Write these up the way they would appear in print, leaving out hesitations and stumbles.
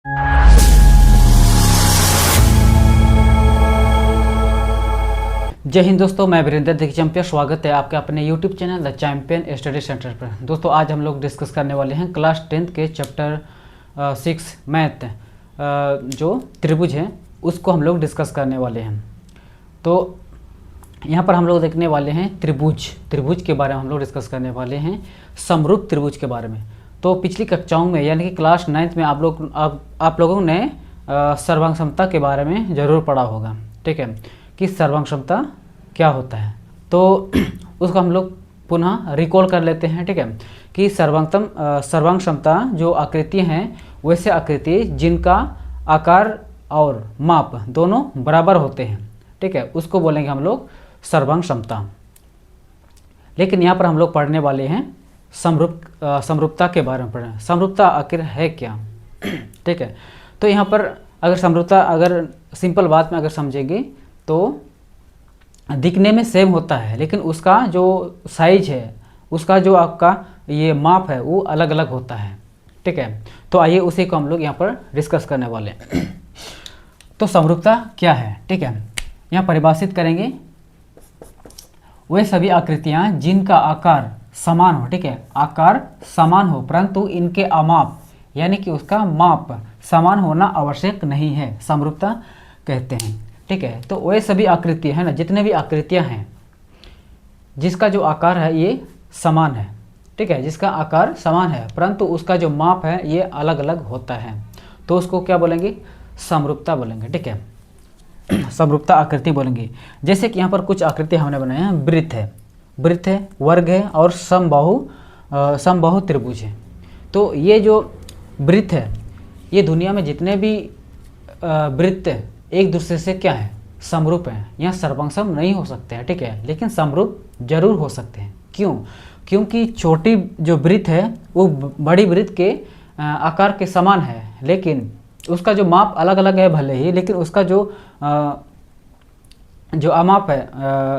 जय हिंद दोस्तों, मैं वीरेंद्र द चैंपियन। स्वागत है आपके अपने YouTube channel the champion study centre पर। दोस्तों आज हम लोग डिस्कस करने वाले हैं क्लास 10th के चैप्टर 6 मैथ जो त्रिभुज है उसको हम लोग डिस्कस करने वाले हैं। तो यहाँ पर हम लोग देखने वाले हैं त्रिभुज के बारे में हम लोग डिस्कस करने वाले हैं, समरूप त्रिभुज के बारे में। तो पिछली कक्षाओं में यानी कि क्लास 9th में आप लोगों ने सर्वांग क्षमता के बारे में ज़रूर पढ़ा होगा, ठीक है, कि सर्वांग क्षमता क्या होता है। तो उसको हम लोग पुनः रिकॉल कर लेते हैं, ठीक है, कि सर्वांग क्षमता जो आकृतियाँ हैं वैसे आकृति जिनका आकार और माप दोनों बराबर होते हैं, ठीक है, उसको बोलेंगे हम लोग सर्वांग क्षमता। लेकिन यहाँ पर हम लोग पढ़ने वाले हैं समरूपता के बारे में पढ़ें। समरूपता आखिर है क्या, ठीक है। तो यहाँ पर अगर समरूपता अगर सिंपल बात में अगर समझेंगे तो दिखने में सेम होता है, लेकिन उसका जो साइज है, उसका जो आपका ये माप है वो अलग अलग होता है, ठीक है। तो आइए उसी को हम लोग यहाँ पर डिस्कस करने वाले हैं। तो समरूपता क्या है, ठीक है, यहाँ परिभाषित करेंगे, वे सभी आकृतियाँ जिनका आकार समान हो, ठीक है, आकार समान हो परंतु इनके अमाप यानी कि उसका माप समान होना आवश्यक नहीं है, समरूपता कहते हैं, ठीक है। तो वे सभी आकृतियाँ है ना, जितने भी आकृतियाँ हैं जिसका जो आकार है ये समान है, ठीक है, जिसका आकार समान है परंतु उसका जो माप है ये अलग अलग होता है, तो उसको क्या बोलेंगे, समरूपता बोलेंगे, ठीक है, समरूपता आकृति बोलेंगे। जैसे कि यहाँ पर कुछ आकृति हमने बनाए हैं, वृत्त है, वर्ग है और समबाहु त्रिभुज है। तो ये जो वृत्त है, ये दुनिया में जितने भी वृत्त एक दूसरे से क्या है, समरूप हैं। यहाँ सर्वांग नहीं हो सकते हैं, ठीक है, लेकिन समरूप जरूर हो सकते हैं। क्यों? क्योंकि छोटी जो वृत्त है वो बड़ी वृत्त के आकार के समान है, लेकिन उसका जो माप अलग अलग है भले ही, लेकिन उसका जो अमाप है,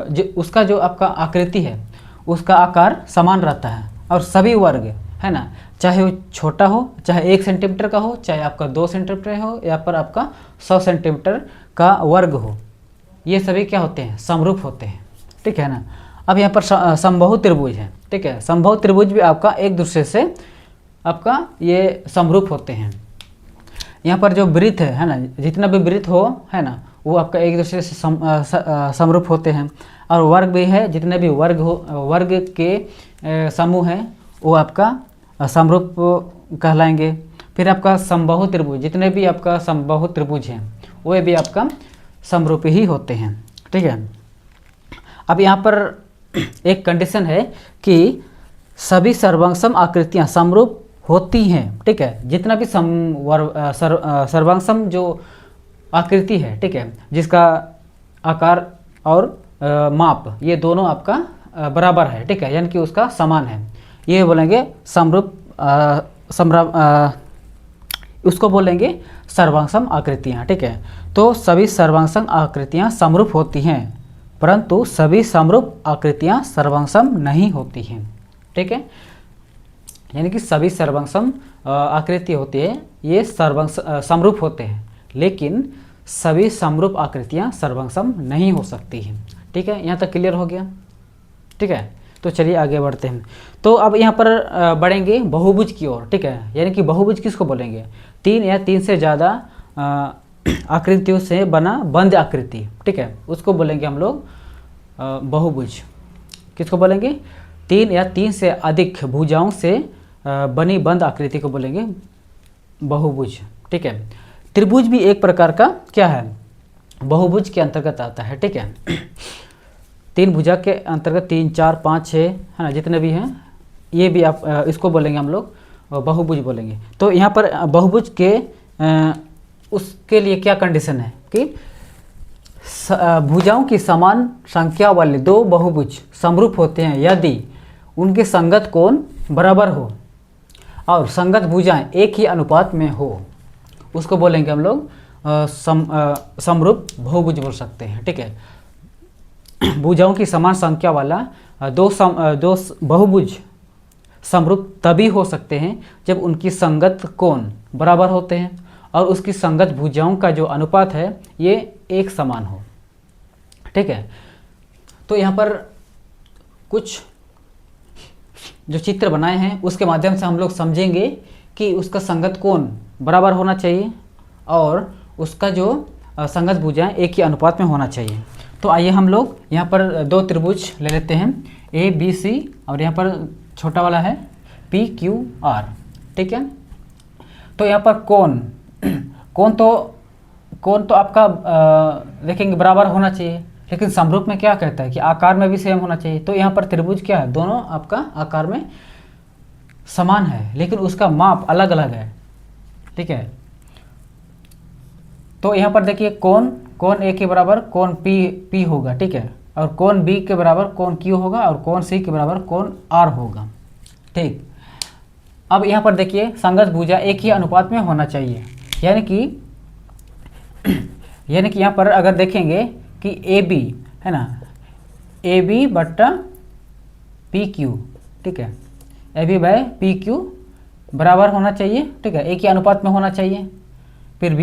जो उसका जो आपका आकृति है उसका आकार समान रहता है। और सभी वर्ग है ना, चाहे वो छोटा हो, चाहे 1 सेंटीमीटर का हो, चाहे आपका 2 सेंटीमीटर हो, या पर आपका 100 सेंटीमीटर का वर्ग हो, ये सभी क्या होते हैं, समरूप होते हैं, ठीक है ना। अब यहाँ पर समबाहु त्रिभुज है, ठीक है, समबाहु त्रिभुज भी आपका एक दूसरे से आपका ये समरूप होते हैं। यहाँ पर जो वृत्त है ना, जितना भी वृत्त हो है ना, वो आपका एक दूसरे से समरूप होते हैं। और वर्ग भी है, जितने भी वर्ग के समूह हैं वो आपका समरूप कहलाएंगे। फिर आपका समबाहु त्रिभुज, जितने भी आपका समबाहु त्रिभुज हैं वो भी आपका समरूप ही होते हैं, ठीक है। अब यहाँ पर एक कंडीशन है कि सभी सर्वांग आकृतियाँ समरूप होती हैं, ठीक है, जितना भी सर्वांग जो आकृति है, ठीक है, जिसका आकार और माप ये दोनों आपका बराबर है, ठीक है, यानी कि उसका समान है, ये बोलेंगे समरूप उसको बोलेंगे सर्वांग आकृतियाँ, ठीक है। तो सभी सर्वांग आकृतियाँ समरूप होती हैं परंतु सभी समरूप आकृतियाँ सर्वांग नहीं होती हैं, ठीक है, यानी कि सभी सर्वांग आकृति होती है ये समरूप होते हैं, लेकिन सभी समरूप आकृतियाँ सर्वांग नहीं हो सकती हैं, ठीक है। यहाँ तक क्लियर हो गया, ठीक है। तो चलिए आगे बढ़ते हैं। तो अब यहाँ पर बढ़ेंगे बहुभुज की ओर, ठीक है, यानी कि बहुभुज किसको बोलेंगे, 3 या 3 से ज़्यादा आकृतियों से बना बंद आकृति, ठीक है, उसको बोलेंगे हम लोग बहुभुज। किसको बोलेंगे, 3 या 3 से अधिक भुजाओं से बनी बंद आकृति को बोलेंगे बहुभुज, ठीक है। त्रिभुज भी एक प्रकार का क्या है, बहुभुज के अंतर्गत आता है, ठीक है। 3 भुजा के अंतर्गत 3, 4, 5, 6 है ना, जितने भी हैं ये भी आप इसको बोलेंगे हम लोग बहुभुज बोलेंगे। तो यहाँ पर बहुभुज के उसके लिए क्या कंडीशन है कि भुजाओं की समान संख्या वाले 2 बहुभुज समरूप होते हैं यदि उनके संगत कोण बराबर हो और संगत भुजाएं एक ही अनुपात में हो, उसको बोलेंगे हम लोग समरूप बहुभुज बोल सकते हैं, ठीक है। भुजाओं की समान संख्या वाला दो बहुभुज समरूप तभी हो सकते हैं जब उनकी संगत कोण बराबर होते हैं और उसकी संगत भुजाओं का जो अनुपात है ये एक समान हो। ठीक है, तो यहाँ पर कुछ जो चित्र बनाए हैं उसके माध्यम से हम लोग समझेंगे कि उसका संगत कोण बराबर होना चाहिए और उसका जो संगत भुजाएं एक ही अनुपात में होना चाहिए। तो आइए हम लोग यहाँ पर दो त्रिभुज ले लेते हैं ए बी सी और यहाँ पर छोटा वाला है पी क्यू आर। ठीक है, तो यहाँ पर कोण तो आपका देखेंगे बराबर होना चाहिए, लेकिन समरूप में क्या कहता है कि आकार में भी सेम होना चाहिए। तो यहाँ पर त्रिभुज क्या है, दोनों आपका आकार में समान है लेकिन उसका माप अलग अलग है। ठीक है, तो यहाँ पर देखिए कोण ए के बराबर कोण पी होगा। ठीक है, और कोण बी के बराबर कोण क्यू होगा और कोण सी के बराबर कोण आर होगा। ठीक, अब यहाँ पर देखिए संगत भुजा एक ही अनुपात में होना चाहिए, यानी कि यहाँ पर अगर देखेंगे कि ए बी है ना, ए बी बट्टा पी क्यू। ठीक है, A B by P Q बराबर होना चाहिए। ठीक है, एक ही अनुपात में होना चाहिए। फिर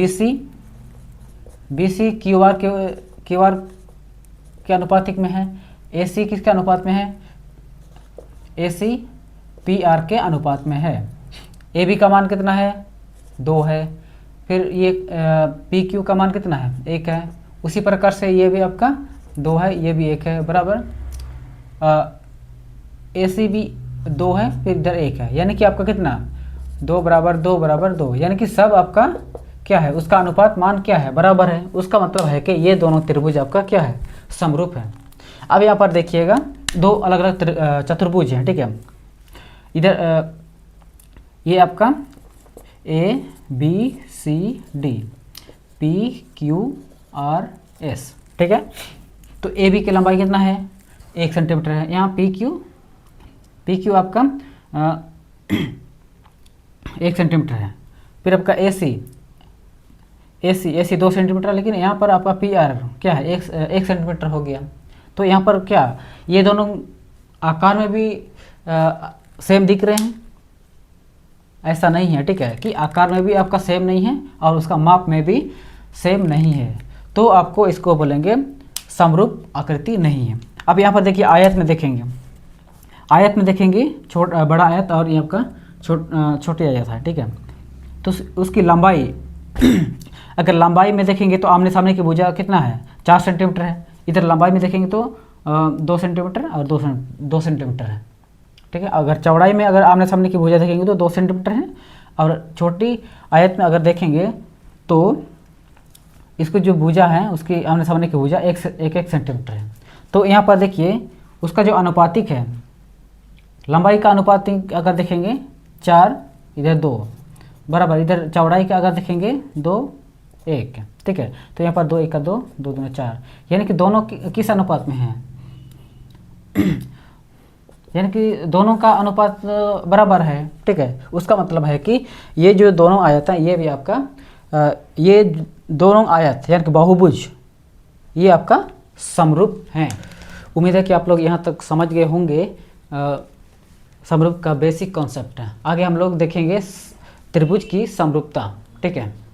बी सी क्यू आर के अनुपातिक में है। ए सी किसके अनुपात में है, ए सी पी आर के अनुपात में है। ए बी का मान कितना है, 2 है। फिर ये पी क्यू का मान कितना है, 1 है। उसी प्रकार से ये भी आपका 2 है, ये भी 1 है बराबर। ए सी भी 2 है, फिर इधर 1 है, यानी कि आपका कितना 2 बराबर 2 बराबर 2, यानी कि सब आपका क्या है, उसका अनुपात मान क्या है, बराबर है। उसका मतलब है कि ये दोनों त्रिभुज आपका क्या है, समरूप है। अब यहाँ पर देखिएगा दो अलग अलग चतुर्भुज हैं। ठीक है, इधर ये आपका A B C D P Q R S. ठीक है, तो ए बी की लंबाई कितना है, 1 सेंटीमीटर है। यहाँ पी क्यू आपका 1 सेंटीमीटर है। फिर आपका ए सी 2 सेंटीमीटर, लेकिन यहाँ पर आपका पी आर क्या है, 1 सेंटीमीटर हो गया। तो यहाँ पर क्या ये दोनों आकार में भी सेम दिख रहे हैं, ऐसा नहीं है। ठीक है, कि आकार में भी आपका सेम नहीं है और उसका माप में भी सेम नहीं है, तो आपको इसको बोलेंगे समरूप आकृति नहीं है। अब यहाँ पर देखिए आयत में देखेंगे बड़ा आयत और ये आपका छोटी आयत है। ठीक है, तो उसकी लंबाई अगर लंबाई में देखेंगे तो आमने सामने की भुजा कितना है, 4 सेंटीमीटर है। इधर लंबाई में देखेंगे तो 2 सेंटीमीटर और 2 सेंटीमीटर है। ठीक है, अगर चौड़ाई में अगर आमने सामने की भुजा देखेंगे तो 2 सेंटीमीटर है, और छोटी आयत में अगर देखेंगे तो इसको जो भुजा है उसकी आमने सामने की भुजा 1 सेंटीमीटर है। तो यहाँ पर देखिए उसका जो अनुपातिक है, लंबाई का अनुपातिक अगर देखेंगे 4, इधर 2 बराबर, इधर चौड़ाई का अगर देखेंगे 2 1। ठीक है, तो यहाँ पर 2 1 2 2 2 4, यानी कि दोनों किस अनुपात में हैं, यानी कि दोनों का अनुपात बराबर है। ठीक है, उसका मतलब है कि ये जो दोनों आयत हैं ये भी आपका ये दोनों आयत यानी कि बहुभुज ये आपका समरूप हैं। उम्मीद है कि आप लोग यहाँ तक समझ गए होंगे समरूप का बेसिक कॉन्सेप्ट है। आगे हम लोग देखेंगे त्रिभुज की समरूपता। ठीक है।